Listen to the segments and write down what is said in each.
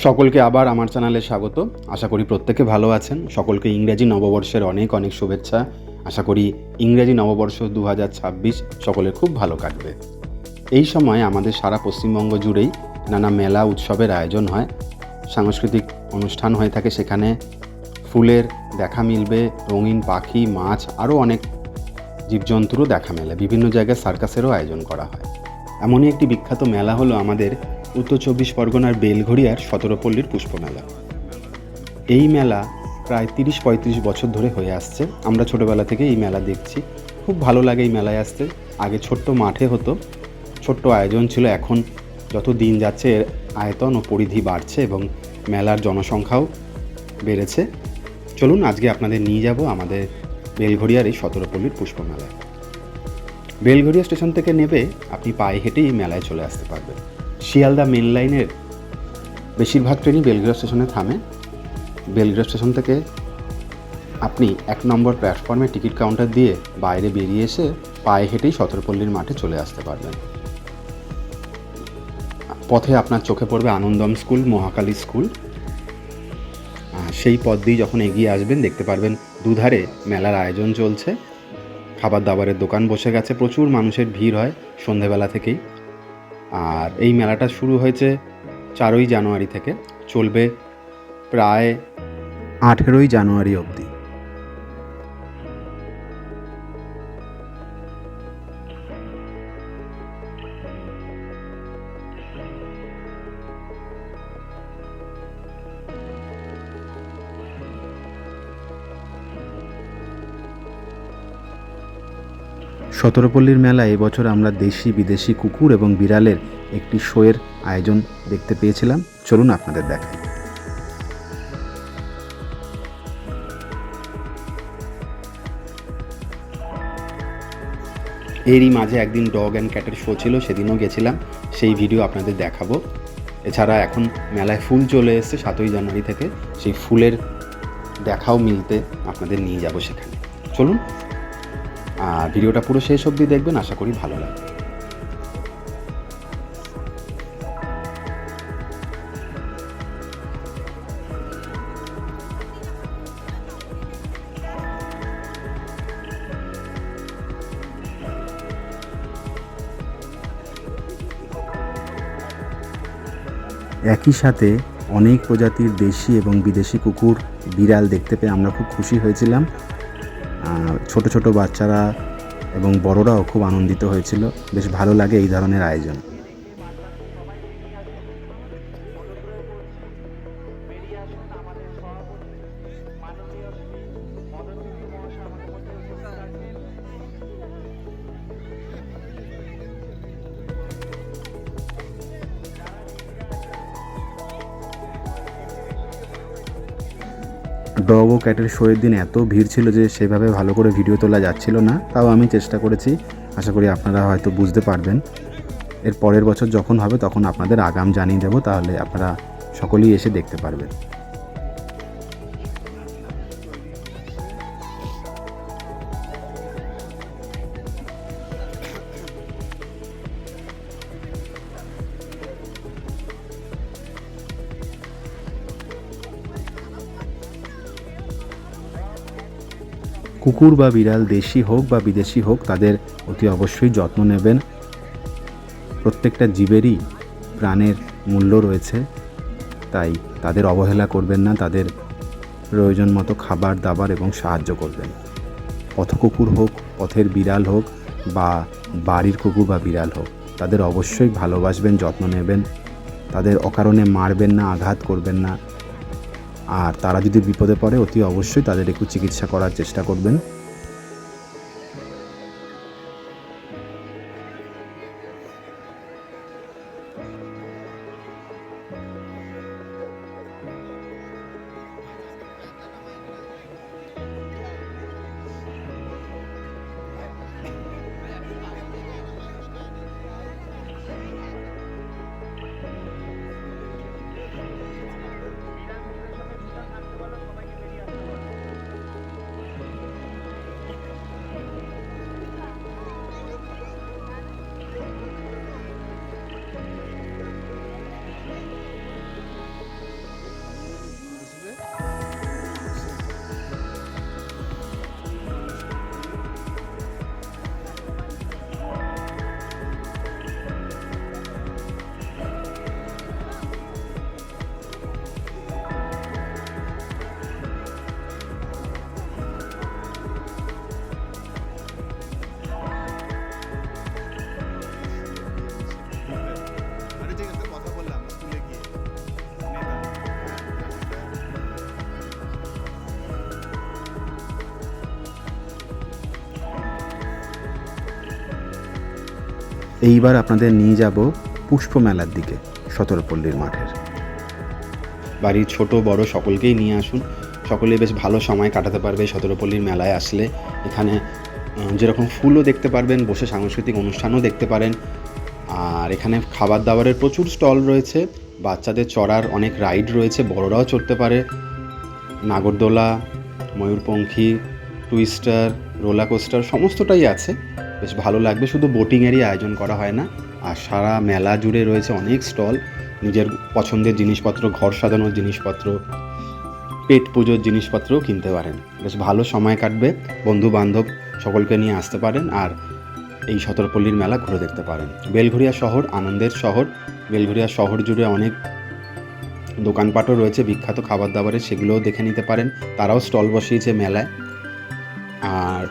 সকলকে আবার আমার চ্যানেলে স্বাগত। আশা করি প্রত্যেকে ভালো আছেন। সকলকে ইংরেজি নববর্ষের অনেক অনেক শুভেচ্ছা। আশা করি ইংরেজি নববর্ষ 2026 সকলের খুব ভালো কাটবে। এই সময় আমাদের সারা পশ্চিমবঙ্গ জুড়েই নানা মেলা উৎসবের আয়োজন হয়, সাংস্কৃতিক অনুষ্ঠান হয়ে থাকে। সেখানে ফুলের দেখা মিলবে, রঙিন পাখি, মাছ, আরও অনেক জীবজন্তুরও দেখা মেলে। বিভিন্ন জায়গায় সার্কাসেরও আয়োজন করা হয়। এমনই একটি বিখ্যাত মেলা হলো আমাদের উত্তর 24 পরগনার বেলঘড়িয়ার সতেরোপল্লীর পুষ্পমেলা। এই মেলা প্রায় 30-35 বছর ধরে হয়ে আসছে। আমরা ছোটোবেলা থেকে এই মেলা দেখছি, খুব ভালো লাগে এই মেলায় আসতে। আগে ছোট্ট মাঠে হতো, ছোট্ট আয়োজন ছিল। এখন যত দিন যাচ্ছে আয়তন ও পরিধি বাড়ছে এবং মেলার জনসংখ্যাও বেড়েছে। চলুন আজকে আপনাদের নিয়ে যাব আমাদের বেলঘড়িয়ার এই সতেরোপল্লীর পুষ্পমেলায়। বেলঘড়িয়া স্টেশন থেকে নেবে আপনি পায়ে হেঁটে এই মেলায় চলে আসতে পারবেন। শিয়ালদা মেন লাইনের বেশিরভাগ ট্রেনই বেলঘড়িয়া স্টেশনে থামে। বেলঘড়িয়া স্টেশন থেকে আপনি 1 নম্বর প্ল্যাটফর্মে টিকিট কাউন্টার দিয়ে বাইরে বেরিয়ে এসে পায়ে হেঁটেই সতেরোপল্লীর মাঠে চলে আসতে পারবেন। পথে আপনার চোখে পড়বে আনন্দম স্কুল, মহাকালী স্কুল। সেই পথ দিয়ে যখন এগিয়ে আসবেন দেখতে পারবেন দুধারে মেলার আয়োজন চলছে। খাবার দাবারের দোকান বসে গেছে, প্রচুর মানুষের ভিড় হয় সন্ধেবেলা থেকেই। আর এই মেলাটা শুরু হয়েছে 4ই জানুয়ারি থেকে, চলবে প্রায় 18ই জানুয়ারি অবধি। সতেরোপল্লীর মেলায় এবছর আমরা দেশি বিদেশি কুকুর এবং বিড়ালের একটি শোয়ের আয়োজন দেখতে পেয়েছিলাম। চলুন আপনাদের দেখাই। এরই মাঝে একদিন ডগ অ্যান্ড ক্যাটের শো ছিল, সেদিনও গেছিলাম, সেই ভিডিও আপনাদের দেখাবো। এছাড়া এখন মেলায় ফুল চলে এসছে 7ই জানুয়ারি থেকে, সেই ফুলের দেখাও মিলতে আপনাদের নিয়ে যাব সেখানে। চলুন ভিডিওটা পুরো শেষ অবধি দেখবেন, আশা করি ভালো লাগবে। একই সাথে অনেক প্রজাতির দেশি এবং বিদেশি কুকুর, বিড়াল দেখতে পেয়ে আমরা খুব খুশি হয়েছিলাম। ছোট ছোট বাচ্চারা এবং বড়রাও খুব আনন্দিত হয়েছিল। বেশ ভালো লাগে এই ধরনের আয়োজন। ডগ ও ক্যাটের শোয়ের দিন এত ভিড় ছিল যে সেভাবে ভালো করে ভিডিও তোলা যাচ্ছিল না, তাও আমি চেষ্টা করেছি। আশা করি আপনারা হয়তো বুঝতে পারবেন। এর পরের বছর যখন হবে তখন আপনাদের আগাম জানিয়ে দেবো, তাহলে আপনারা সকলেই এসে দেখতে পারবেন। কুকুর বা বিড়াল দেশি হোক বা বিদেশি হোক, তাদের অতি অবশ্যই যত্ন নেবেন। প্রত্যেকটা জীবেরই প্রাণের মূল্য রয়েছে, তাই তাদের অবহেলা করবেন না। তাদের প্রয়োজন মতো খাবার দাবার এবং সাহায্য করবেন। পথকুকুর হোক, পথের বিড়াল হোক বা বাড়ির কুকুর বা বিড়াল হোক, তাদের অবশ্যই ভালোবাসবেন, যত্ন নেবেন। তাদের অকারণে মারবেন না, আঘাত করবেন না। আর তারা যদি বিপদে পড়ে অতি অবশ্যই তাদের একটু চিকিৎসা করার চেষ্টা করবেন। এইবার আপনাদের নিয়ে যাব পুষ্প মেলার দিকে সতেরোপল্লীর মাঠের। বাড়ির ছোট বড় সকলকেই নিয়ে আসুন, সকলে বেশ ভালো সময় কাটাতে পারবে সতেরোপল্লীর মেলায় আসলে। এখানে যেরকম ফুলও দেখতে পারবেন, বসে সাংস্কৃতিক অনুষ্ঠানও দেখতে পারেন। আর এখানে খাবার দাবারের প্রচুর স্টল রয়েছে, বাচ্চাদের চড়ার অনেক রাইড রয়েছে, বড়রাও চড়তে পারে। নাগরদোলা, ময়ূরপঙ্খী, টুইস্টার, রোলার কোস্টার সমস্তটাই আছে, বেশ ভালো লাগবে। শুধু বোটিংয়েরই আয়োজন করা হয় না, আর সারা মেলা জুড়ে রয়েছে অনেক স্টল। নিজের পছন্দের জিনিসপত্র, ঘর সাজানোর জিনিসপত্র, পেট পুজোর জিনিসপত্রও কিনতে পারেন। বেশ ভালো সময় কাটবে, বন্ধু বান্ধব সকলকে নিয়ে আসতে পারেন আর এই সতেরোপল্লীর মেলা ঘুরে দেখতে পারেন। বেলঘরিয়া শহর আনন্দের শহর, বেলঘরিয়া শহর জুড়ে অনেক দোকানপাটও রয়েছে বিখ্যাত খাবার দাবারের, সেগুলোও দেখে নিতে পারেন। তারাও স্টল বসিয়েছে মেলায়। আর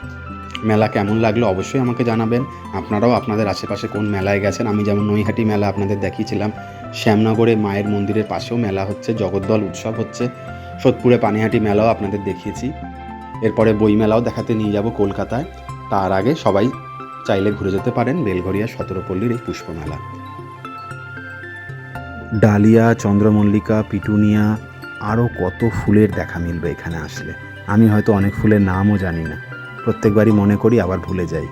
মেলা কেমন লাগলো অবশ্যই আমাকে জানাবেন। আপনারাও আপনাদের আশেপাশে কোন মেলায় গেছেন। আমি যেমন নৈহাটি মেলা আপনাদের দেখিয়েছিলাম, শ্যামনগরে মায়ের মন্দিরের পাশেও মেলা হচ্ছে, জগদ্দল উৎসব হচ্ছে, সোদপুরে পানিহাটি মেলাও আপনাদের দেখিয়েছি। এরপরে বই মেলাও দেখাতে নিয়ে যাব কলকাতায়। তার আগে সবাই চাইলে ঘুরে যেতে পারেন বেলঘরিয়া সতেরোপল্লীর এই পুষ্প মেলা। ডালিয়া, চন্দ্রমল্লিকা, পিটুনিয়া, আরও কত ফুলের দেখা মিলবে এখানে আসলে। আমি হয়তো অনেক ফুলের নামও জানি না, প্রত্যেকবারই মনে করি আবার ভুলে যাই।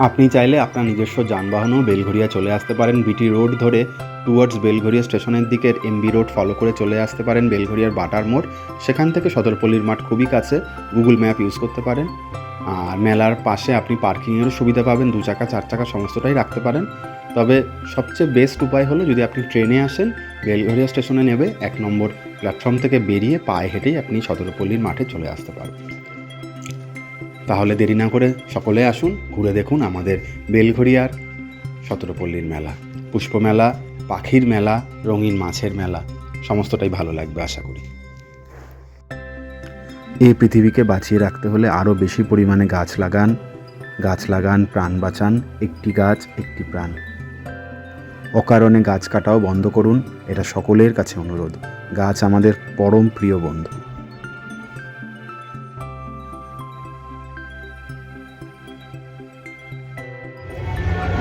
আপনি চাইলে আপনার নিজস্ব যানবাহনেও বেলঘরিয়া চলে আসতে পারেন। বিটি রোড ধরে টুয়ার্ডস বেলঘরিয়া স্টেশনের দিকের এমবি রোড ফলো করে চলে আসতে পারেন বেলঘরিয়ার বাটার মোড়। সেখান থেকে সতেরোপল্লীর মাঠ খুবই কাছে, গুগল ম্যাপ ইউজ করতে পারেন। আর মেলার পাশে আপনি পার্কিংয়েরও সুবিধা পাবেন, 2 চাকা 4 চাকা সমস্তটাই রাখতে পারেন। তবে সবচেয়ে বেস্ট উপায় হলো যদি আপনি ট্রেনে আসেন, বেলঘরিয়া স্টেশনে নেবে 1 নম্বর প্ল্যাটফর্ম থেকে বেরিয়ে পায়ে হেঁটেই আপনি সতেরোপল্লীর মাঠে চলে আসতে পারবেন। তাহলে দেরি না করে সকলে আসুন, ঘুরে দেখুন আমাদের বেলঘরিয়ার সতেরোপল্লীর মেলা। পুষ্প মেলা, পাখির মেলা, রঙিন মাছের মেলা, সমস্তটাই ভালো লাগবে আশা করি। এই পৃথিবীকে বাঁচিয়ে রাখতে হলে আরও বেশি পরিমাণে গাছ লাগান, গাছ লাগান, প্রাণ বাঁচান, একটি গাছ একটি প্রাণ। অকারণে গাছ কাটাও বন্ধ করুন, এটা সকলের কাছে অনুরোধ। গাছ আমাদের পরম প্রিয় বন্ধু।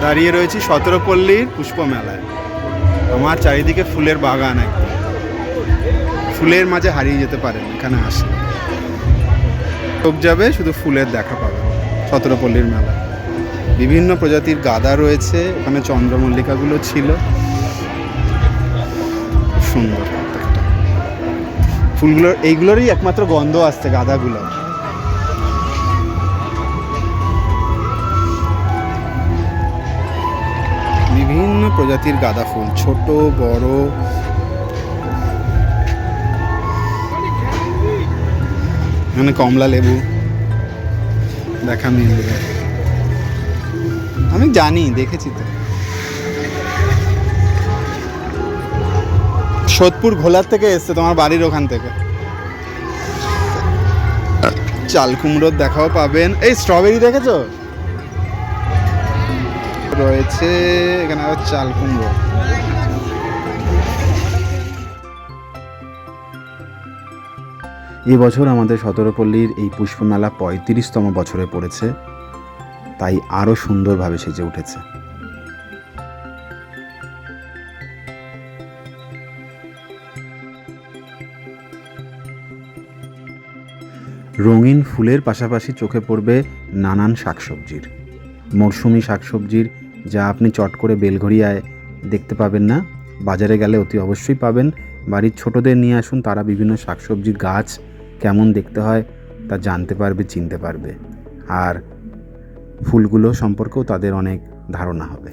দাঁড়িয়ে রয়েছি সতেরোপল্লীর পুষ্প মেলায়। আমার চারিদিকে ফুলের বাগান, একদম ফুলের মাঝে হারিয়ে যেতে পারেন এখানে আসলে। চোখ যাবে, শুধু ফুলের দেখা পাবে। সতেরোপল্লীর মেলা বিভিন্ন প্রজাতির গাঁদা রয়েছে, ওখানে চন্দ্রমল্লিকাগুলো ছিল, সুন্দর প্রত্যেকটা। ফুলগুলোর এইগুলোরই একমাত্র গন্ধ আসছে, গাঁদাগুলো। বিভিন্ন প্রজাতির গাঁদা ফুল, ছোট বড়। এখানে কমলা লেবু দেখা মিলবে, আমি জানি, দেখেছি তো। সোদপুর ঘোলার থেকে এসছে, তোমার বাড়ির ওখান থেকে। চাল কুমড়োর দেখাও পাবেন। এই স্ট্রবেরি দেখেছো রয়েছে এখানে, আবার চাল কুমড়ো। এবছর আমাদের সতেরোপল্লীর এই পুষ্পমেলা 35তম বছরে পড়েছে, তাই আরও সুন্দরভাবে সেজে উঠেছে। রঙিন ফুলের পাশাপাশি চোখে পড়বে নানান শাকসবজির, মরশুমি শাকসবজির, যা আপনি চট করে বেলঘরিয়ায় দেখতে পাবেন না, বাজারে গেলে অতি অবশ্যই পাবেন। বাড়ির ছোটদের নিয়ে আসুন, তারা বিভিন্ন শাকসবজির গাছ কেমন দেখতে হয় তা জানতে পারবে, চিনতে পারবে, আর ফুলগুলো সম্পর্কেও তাদের অনেক ধারণা হবে।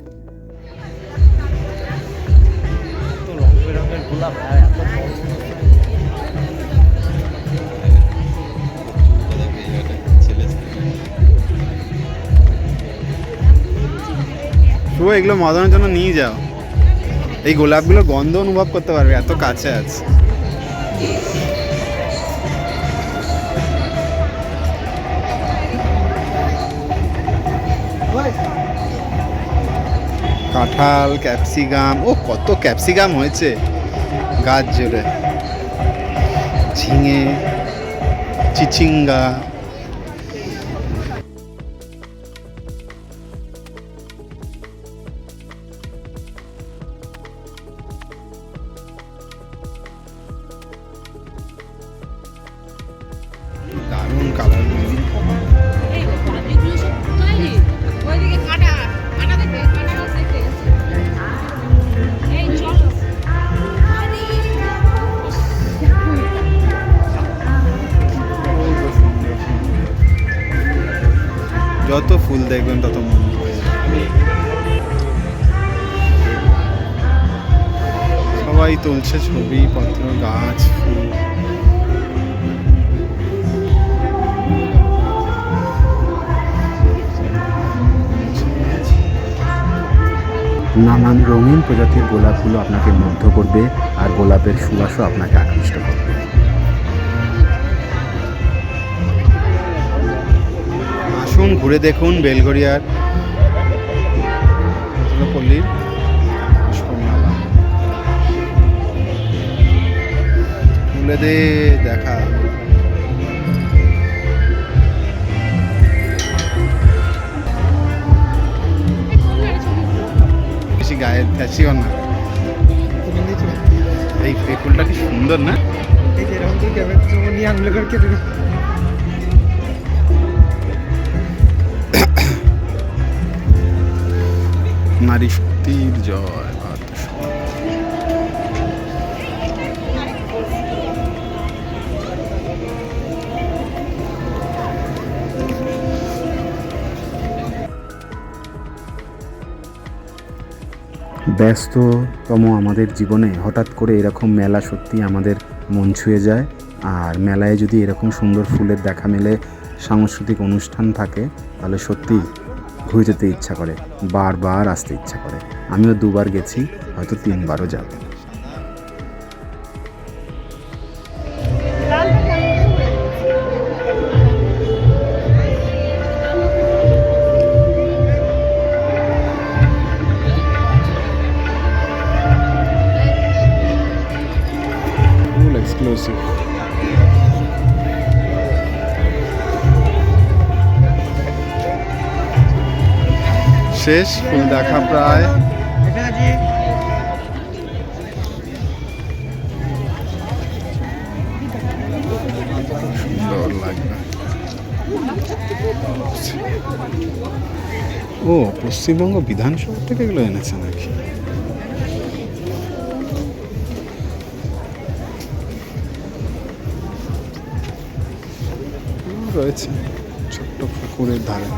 শুভ, এগুলো মজানোর জন্য নিয়ে যাও। এই গোলাপগুলো গন্ধ অনুভব করতে পারবে, এত কাছে আছে। কাঁঠাল, ক্যাপসিকাম, ও কত ক্যাপসিকাম হয়েছে, গাছ জুড়ে ঝিঙে, চিচিঙ্গা। দারুণ কালার। যত ফুল দেখবেন তত মন ভরে যাবে। সবাই তুলছে ছবি পত্র, গাছ, ফুল। নানান রঙিন প্রজাতির গোলাপগুলো আপনাকে মুগ্ধ করবে, আর গোলাপের সুবাসও আপনাকে আকৃষ্ট করবে। আসুন ঘুরে দেখুন বেলঘরিয়ার পল্লীর পুষ্পমেলা। তুলে দে দেখা। বেশি গায়ে ফ্যাসিও না। এই ফুলটা কি সুন্দর না? নারী শক্তির জয়। ব্যস্ততম আমাদের জীবনে হঠাৎ করে এরকম মেলা সত্যি আমাদের মন ছুঁয়ে যায়। আর মেলায় যদি এরকম সুন্দর ফুলের দেখা মেলে, সাংস্কৃতিক অনুষ্ঠান থাকে, তাহলে সত্যি ঘুরে যেতে ইচ্ছা করে, বারবার আসতে ইচ্ছা করে। আমিও 2বার গেছি, হয়তো 3বারও যাব। এক্সক্লুসিভ। শেষ ফুল দেখা প্রায়। সুন্দর লাগবে। ও পশ্চিমবঙ্গ বিধানসভা থেকে এগুলো এনেছে নাকি? রয়েছে ছোট্ট পুকুরের ধারে।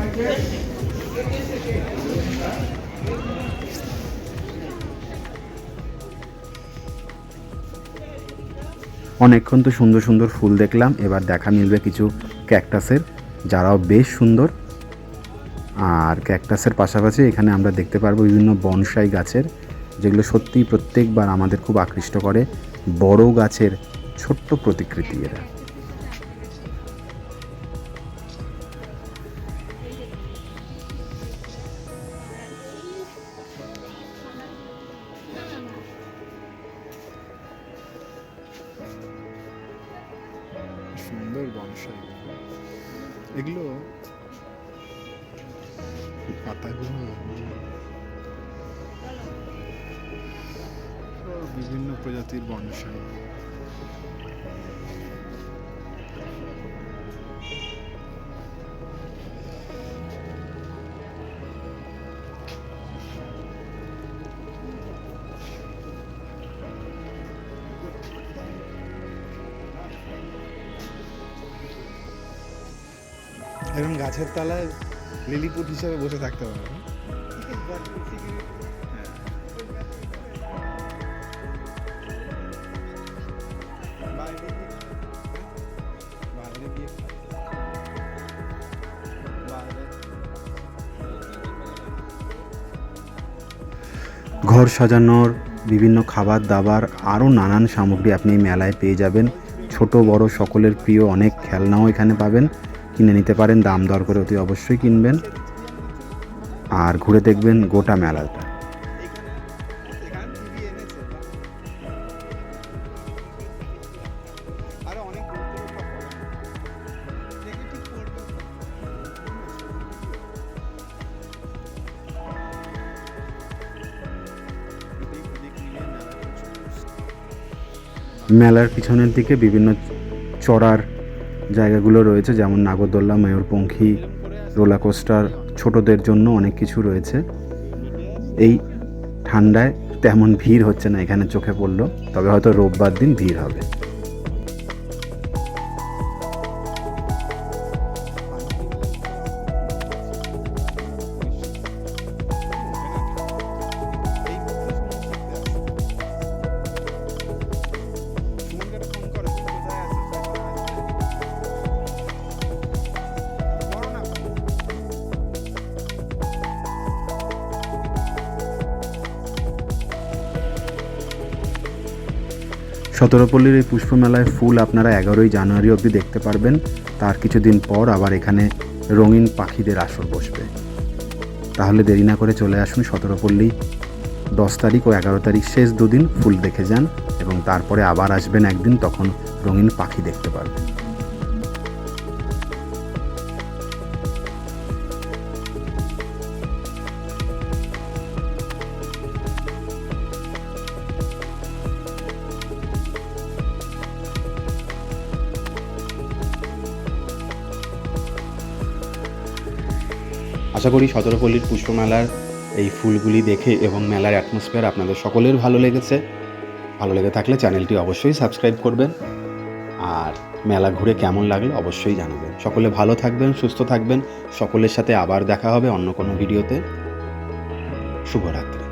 অনেকক্ষণ তো সুন্দর সুন্দর ফুল দেখলাম, এবার দেখা মিলবে কিছু ক্যাকটাসের, যারাও বেশ সুন্দর। আর ক্যাকটাসের পাশাপাশি এখানে আমরা দেখতে পারবো বিভিন্ন বনসাই গাছের, যেগুলো সত্যিই প্রত্যেকবার আমাদের খুব আকৃষ্ট করে। বড় গাছের ছোট্ট প্রতিকৃতি এরা। সুন্দর বনসাই এগুলো, পাতাগুলো বিভিন্ন প্রজাতির বনসাই। এখন গাছের তলায় লিলিপুট হিসেবে বসে থাকতে পারবে। ঘর সাজানোর বিভিন্ন খাবার দাবার আরও নানান সামগ্রী আপনি মেলায় পেয়ে যাবেন। ছোট বড় সকলের প্রিয় অনেক খেলনাও এখানে পাবেন, কিনে নিতে পারেন। দাম দর করে অতি অবশ্যই কিনবেন আর ঘুরে দেখবেন গোটা মেলাটা। আরে অনেক দূর থেকে সব পড়ে না। দেখে ঠিক পড়বে। মেলার পিছনের দিকে বিভিন্ন চড়ার জায়গাগুলো রয়েছে, যেমন নাগরদোল্লা, ময়ূরপঙ্খী, রোলার কোস্টার, ছোটদের জন্য অনেক কিছু রয়েছে। এই ঠান্ডায় তেমন ভিড় হচ্ছে না এখানে চোখে পড়লো, তবে হয়তো রোববার দিন ভিড় হবে। সতেরোপল্লীর এই পুষ্পমেলায় ফুল আপনারা 11ই জানুয়ারি অবধি দেখতে পারবেন। তার কিছুদিন পর আবার এখানে রঙিন পাখিদের আসর বসবে। তাহলে দেরি না করে চলে আসুন সতেরোপল্লী, 10 তারিখ ও 11 তারিখ শেষ দুদিন ফুল দেখে যান, এবং তারপরে আবার আসবেন একদিন, তখন রঙিন পাখি দেখতে পারবেন। আশা করি সতেরোপল্লীর পুষ্পমেলার এই ফুলগুলি দেখে এবং মেলার অ্যাটমসফিয়ার আপনাদের সকলের ভালো লেগেছে। ভালো লেগে থাকলে চ্যানেলটি অবশ্যই সাবস্ক্রাইব করবেন, আর মেলা ঘুরে কেমন লাগলো অবশ্যই জানাবেন। সকলে ভালো থাকবেন, সুস্থ থাকবেন। সকলের সাথে আবার দেখা হবে অন্য কোনো ভিডিওতে। শুভরাত্রি।